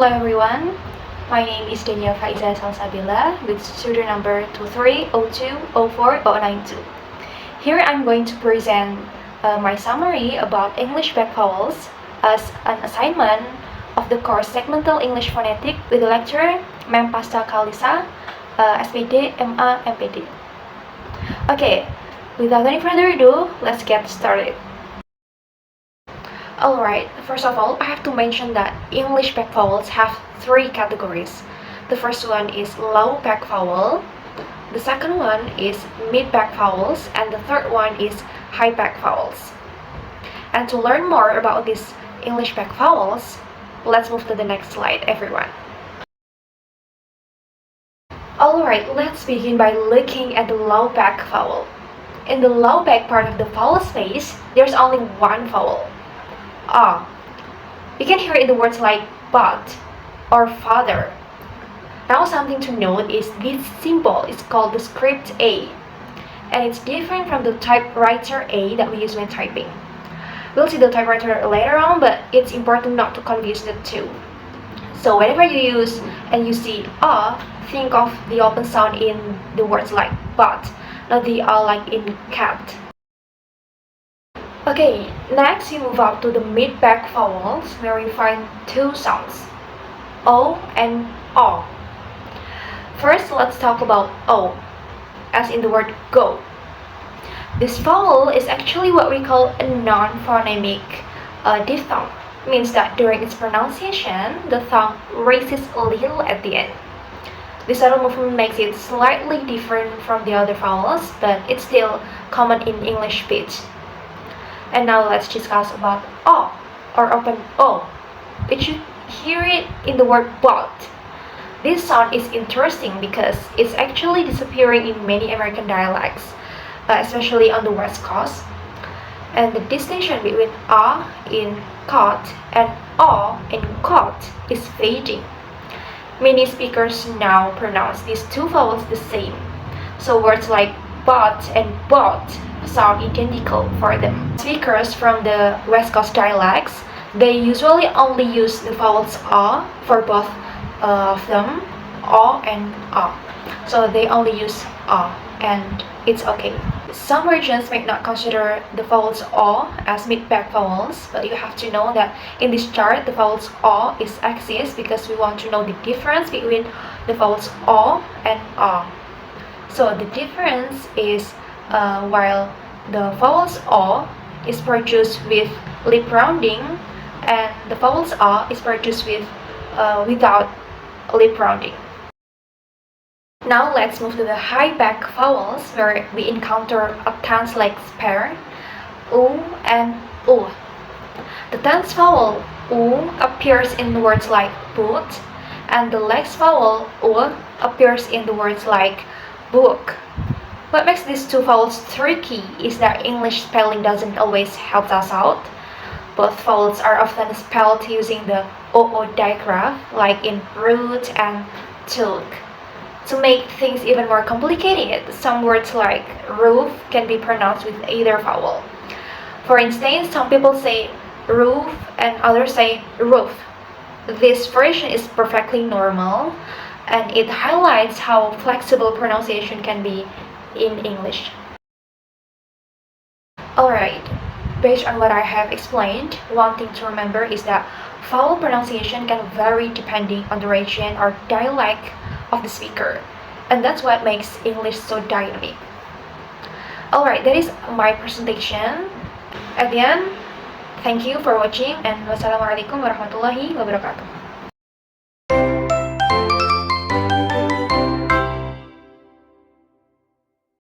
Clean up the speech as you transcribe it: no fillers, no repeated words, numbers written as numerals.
Hello everyone, my name is Dania Faiza Salsabela with student number 23020492. Here I'm going to present my summary about English back vowels as an assignment of the course Segmental English Phonetics with the lecturer Ma'am Pasca Kalisa, SPD, MA, MPD. Okay, without any further ado, let's get started. Alright, first of all, I have to mention that English back vowels have three categories. The first one is low back vowel, the second one is mid back vowels, and the third one is high back vowels. And to learn more about these English back vowels, let's move to the next slide, everyone. Alright, let's begin by looking at the low back vowel. In the low back part of the vowel space, there's only one vowel. You can hear it in the words like but or father. Now something to note is this symbol is called the script A, and it's different from the typewriter A that we use when typing. We'll see the typewriter later on, but it's important not to confuse the two. So whenever you use and you see think of the open sound in the words like but, not the like in cat. Okay, next you move up to the mid-back vowels where we find two sounds, O and O. First, let's talk about O, as in the word go. This vowel is actually what we call a non-phonemic diphthong. Means that during its pronunciation, the tongue raises a little at the end. This subtle movement makes it slightly different from the other vowels, but it's still common in English speech. And now let's discuss about O, or open O. You should hear it in the word but. This sound is interesting because it's actually disappearing in many American dialects, especially on the West Coast. And the distinction between A in cot and O in cot is fading. Many speakers now pronounce these two vowels the same. So words like but and bought sound identical for them. Speakers from the West Coast dialects, they usually only use the vowels A for both of them, O and A. So they only use A, and it's okay. Some regions may not consider the vowels O as mid-back vowels, but you have to know that in this chart, the vowels O exists because we want to know the difference between the vowels O and A. So the difference is while the vowels O is produced with lip rounding and the vowels A is produced with without lip rounding. Now let's move to the high back vowels where we encounter a tense like pair U and U. The tense vowel U appears in words like put, and the next vowel U appears in the words like book. What makes these two vowels tricky is that English spelling doesn't always help us out. Both vowels are often spelled using the OO digraph, like in root and took. To make things even more complicated, some words like roof can be pronounced with either vowel. For instance, some people say roof and others say roof. This version is perfectly normal, and it highlights how flexible pronunciation can be in English. Alright, based on what I have explained, one thing to remember is that vowel pronunciation can vary depending on the region or dialect of the speaker, and that's what makes English so dynamic. Alright, that is my presentation. At the end, thank you for watching, and wassalamualaikum warahmatullahi wabarakatuh.